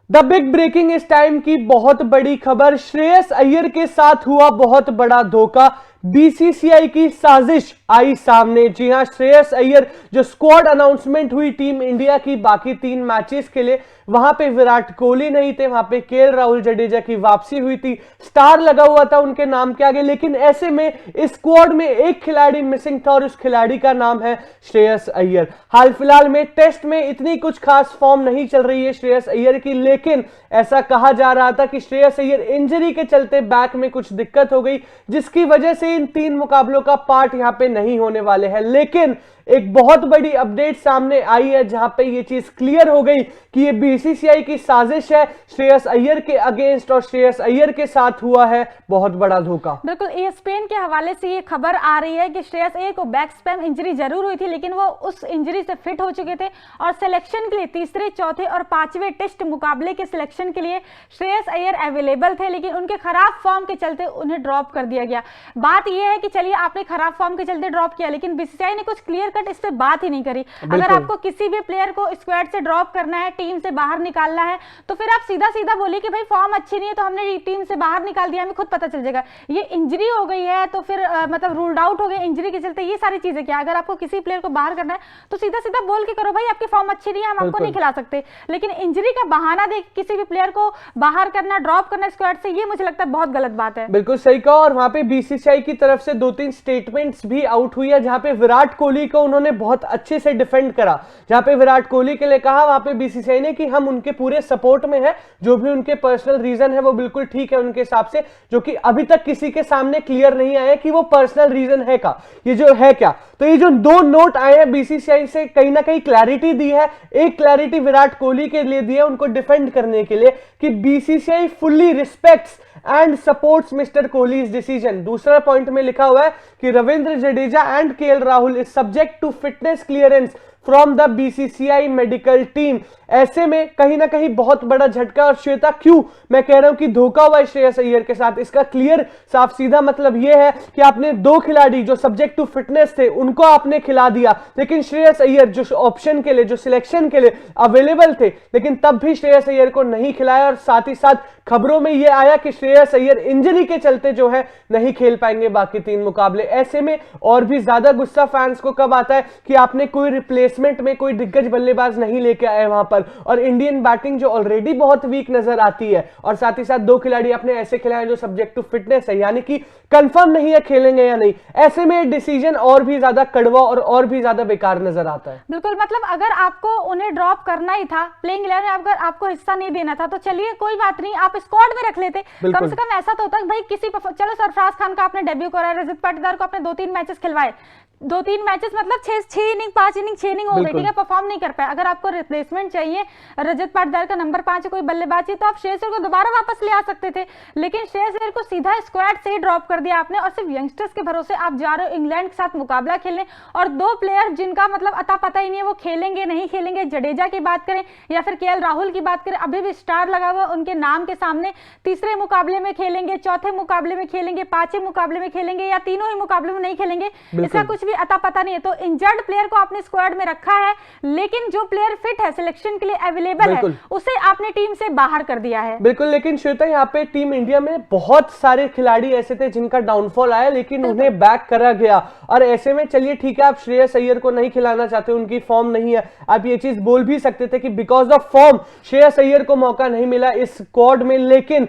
The big breaking इस time की बहुत बड़ी खबर, श्रेयस अय्यर के साथ हुआ बहुत बड़ा धोखा। बीसीसीआई की साजिश आई सामने। जी हां, श्रेयस अय्यर जो स्क्वाड अनाउंसमेंट हुई टीम इंडिया की बाकी 3 मैचेस के लिए, वहां पे विराट कोहली नहीं थे, वहां पे केएल राहुल जडेजा की वापसी हुई थी, स्टार लगा हुआ था उनके नाम के आगे। लेकिन ऐसे में इस स्क्वाड में एक खिलाड़ी मिसिंग था और उस खिलाड़ी का नाम है श्रेयस अय्यर। हाल फिलहाल में टेस्ट में इतनी कुछ खास फॉर्म नहीं चल रही है श्रेयस अय्यर की, लेकिन ऐसा कहा जा रहा था कि श्रेयस अय्यर इंजरी के चलते बैक में कुछ दिक्कत हो गई, जिसकी वजह से इन 3 मुकाबलों का पार्ट यहां पे नहीं होने वाले हैं। लेकिन एक बहुत बड़ी अपडेट सामने आई है जहां पे ये चीज क्लियर हो गई कि ये बीसीसीआई की साजिश है श्रेयस अय्यर के अगेंस्ट और श्रेयस अय्यर के साथ हुआ है बहुत बड़ा धोखा। बिल्कुल, ESPN के हवाले से ये खबर आ रही है कि श्रेयस अय्यर को बैक स्पैम इंजरी जरूर हुई थी, लेकिन वो उस इंजरी से फिट हो चुके थे और सिलेक्शन के लिए तीसरे, चौथे और 5वें टेस्ट मुकाबले के सिलेक्शन के लिए श्रेयस अय्यर अवेलेबल थे, लेकिन उनके खराब फॉर्म के चलते उन्हें ड्रॉप कर दिया गया। बात यह है कि चलिए आपने खराब फॉर्म के चलते ड्रॉप किया, लेकिन बीसीसीआई ने कुछ क्लियर कट इस पे बात ही नहीं करी। अगर आपको किसी भी प्लेयर को स्क्वाड से ड्रॉप करना है, टीम से बाहर निकालना है, तो फिर आप सीधा सीधा बोलिए कि भाई फॉर्म अच्छी नहीं है तो हमने टीम से बाहर निकाल दिया, हमें खुद पता चल जाएगा। ये इंजरी हो गई है तो फिर मतलब रूल्ड आउट हो गए इंजरी के चलते, ये सारी चीजें क्या। अगर आपको किसी प्लेयर को बाहर करना है तो सीधा सीधा बोल के करो, भाई आपकी फॉर्म अच्छी नहीं है, हम आपको नहीं खिला सकते। लेकिन इंजरी का बहाना दे किसी भी प्लेयर को बाहर करना, ड्रॉप करना स्क्वाड से, ये मुझे लगता है बहुत गलत बात है। बिल्कुल सही कहा। और वहां पे बीसीसीआई की तरफ से 2-3 स्टेटमेंट्स भी आउट हुई है, जहां पे विराट कोहली को उन्होंने बहुत अच्छे से डिफेंड करा। जहां पे विराट कोहली के लिए कहा वहां पे बीसीसीआई ने कि हम उनके पूरे सपोर्ट में है, जो भी उनके पर्सनल रीजन है वो बिल्कुल ठीक है उनके हिसाब से, जो कि अभी तक किसी के सामने क्लियर नहीं आया कि वो पर्सनल रीजन है का, ये जो है क्या। तो ये जो 2 नोट आए हैं बीसीसीआई से, कहीं ना कहीं क्लैरिटी दी है। एक क्लैरिटी विराट कोहली के लिए दी है उनको डिफेंड करने के लिए कि BCCI fully respects and supports Mr Kohli's decision. दूसरा पॉइंट में लिखा हुआ है कि Ravindra Jadeja and KL Rahul is subject to fitness clearance from the BCCI medical team. ऐसे में कहीं ना कहीं बहुत बड़ा झटका। और श्वेता, क्यों मैं कह रहा हूं कि धोखा हुआ है श्रेयस अय्यर के साथ, इसका क्लियर साफ सीधा मतलब यह है कि आपने 2 खिलाड़ी जो सब्जेक्ट टू फिटनेस थे उनको आपने खिला दिया, लेकिन श्रेयस अय्यर जो ऑप्शन के लिए, जो सिलेक्शन के लिए अवेलेबल थे, लेकिन तब भी श्रेयस अय्यर को नहीं खिलाया। और साथ ही साथ खबरों में यह आया कि श्रेयस अय्यर इंजरी के चलते जो है नहीं खेल पाएंगे बाकी 3 मुकाबले। ऐसे में और भी ज्यादा गुस्सा फैंस को कब आता है कि आपने कोई रिप्लेसमेंट में कोई दिग्गज बल्लेबाज नहीं लेके आए वहां पर, और इंडियन बैटिंग जो ऑलरेडी बहुत वीक नजर आती है, और साथ ही साथ 2 खिलाड़ी अपने ऐसे खिलाए जो सब्जेक्ट टू फिटनेस है, यानी कि कंफर्म नहीं है खेलेंगे या नहीं। ऐसे में डिसीजन और भी ज्यादा कड़वा और भी ज्यादा बेकार नजर आता है। बिल्कुल, मतलब अगर आपको उन्हें ड्रॉप करना ही था, प्लेइंग 11 में अगर आपको हिस्सा नहीं देना था, तो चलिए कोई बात नहीं, आप स्क्वाड में रख लेते। कम से कम ऐसा तो होता है भाई किसी, चलो सरफराज खान का आपने डेब्यू कराया, रजत पाटीदार को आपने 2-3 मैचेस खिलवाए, 2-3 मैचेस मतलब 6 इनिंग 5 इनिंग 6 इनिंग हो गई, ठीक है, परफॉर्म नहीं कर पाया। अगर आपको रिप्लेसमेंट चाहिए, रजत पाटीदार का नंबर 5 है, कोई बल्लेबाज चाहिए, तो आप श्रेयस अय्यर को दोबारा वापस ले आ सकते थे। लेकिन श्रेयस अय्यर को सीधा स्क्वाड से ही ड्रॉप कर दिया आपने, और सिर्फ यंगस्टर्स के भरोसे आप जा रहे हो इंग्लैंड के साथ मुकाबला खेलने, और 2 प्लेयर जिनका मतलब अता पता ही नहीं है वो खेलेंगे नहीं खेलेंगे। जडेजा की बात करें या फिर केएल राहुल की बात करें, अभी भी स्टार लगा हुआ उनके नाम के सामने, तीसरे मुकाबले में खेलेंगे, चौथे मुकाबले में खेलेंगे, 5वें मुकाबले में खेलेंगे, या तीनों ही मुकाबले में नहीं खेलेंगे, इसका कुछ भी अता पता नहीं है। तो इंजर्ड प्लेयर को आपने स्क्वाड में रखा है, लेकिन जो प्लेयर फिट है, सिलेक्शन के लिए अवेलेबल है, उसे आपने टीम से बाहर कर दिया है। बिल्कुल, लेकिन श्वेता यहाँ पे टीम इंडिया में बहुत सारे खिलाड़ी ऐसे थे जिनका डाउनफॉल आया, लेकिन उन्हें बैक करा गया। और ऐसे में चलिए ठीक है, आप श्रेयस अय्यर को नहीं खिलाना चाहते, उनकी फॉर्म नहीं है, आप ये चीज बोल भी सकते थे कि because of form Shreyas Iyer को मौका नहीं मिला इस स्क्वाड में। लेकिन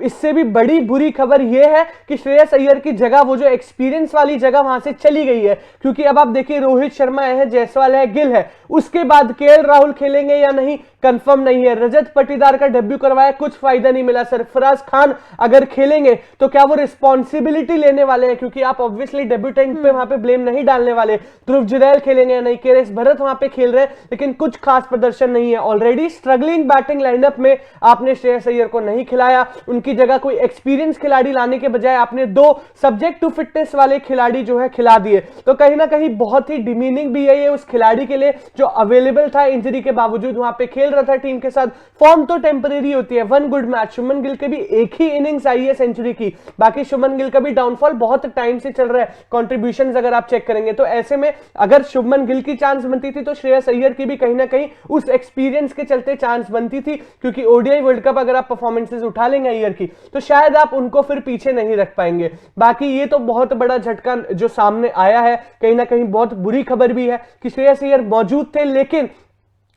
इससे भी बड़ी बुरी खबर यह है कि श्रेयस अय्यर की जगह, वो जो एक्सपीरियंस वाली जगह वहां से चली गई है, क्योंकि अब आप देखिए रोहित शर्मा है, जायसवाल है, गिल है, उसके बाद केएल राहुल खेलेंगे या नहीं कंफर्म नहीं है। रजत पाटीदार का डेब्यू करवाया, कुछ फायदा नहीं मिला। सरफराज खान अगर खेलेंगे तो क्या वो रिस्पॉन्सिबिलिटी लेने वाले हैं, क्योंकि आप ऑब्वियसली डेब्यूटेंट पे वहां पे ब्लेम नहीं डालने वाले। ध्रुव जुरैल खेलेंगे या नहीं, केएस भरत वहां पे खेल रहे हैं, लेकिन कुछ खास प्रदर्शन नहीं है। ऑलरेडी स्ट्रगलिंग बैटिंग लाइनअप में आपने श्रेयस अय्यर को नहीं खिलाया, उनकी जगह कोई एक्सपीरियंस खिलाड़ी लाने के बजाय आपने 2 सब्जेक्ट टू फिटनेस वाले खिलाड़ी जो है खिला दिए। तो कहीं ना कहीं बहुत ही डिमीनिंग भी है ये उस खिलाड़ी के लिए जो अवेलेबल था इंजरी के बावजूद, वहां पे खेल रहा था टीम के साथ। फॉर्म तो टेम्परेरी होती है, one good match. Shubman Gill के भी एक ही इनिंग्स आई है सेंचुरी की, बाकी शुभमन गिल का भी डाउनफॉल बहुत टाइम से चल रहा है, कॉन्ट्रीब्यूशंस अगर आप चेक करेंगे तो। ऐसे में अगर शुभमन गिल की चांस बनती थी तो श्रेयस अय्यर की भी कहीं ना कहीं उस एक्सपीरियंस के चलते चांस बनती थी, क्योंकि ओडीआई वर्ल्ड कप अगर आप परफॉर्मेंसेज उठा लेंगे अय्यर की तो शायद आप उनको फिर पीछे नहीं रख पाएंगे। बाकी ये तो बहुत बड़ा झटका जो सामने आया है, कहीं ना कहीं बहुत बुरी खबर भी है कि श्रेयस अय्यर मौजूद थे लेकिन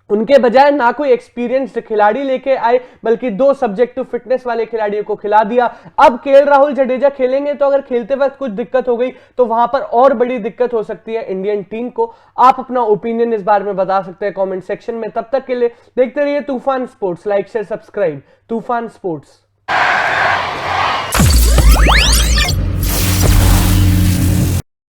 उनके बजाय ना कोई एक्सपीरियंस्ड खिलाड़ी लेके आए, बल्कि दो सब्जेक्टिव फिटनेस वाले खिलाड़ियों को खिला दिया। अब केएल राहुल जडेजा खेलेंगे तो अगर खेलते वक्त कुछ दिक्कत हो गई तो वहां पर और बड़ी दिक्कत हो सकती है इंडियन टीम को। आप अपना ओपिनियन इस बारे में बता सकते हैं कमेंट सेक्शन में। तब तक के लिए देखते रहिए तूफान स्पोर्ट्स। Like share subscribe. तूफान स्पोर्ट्स।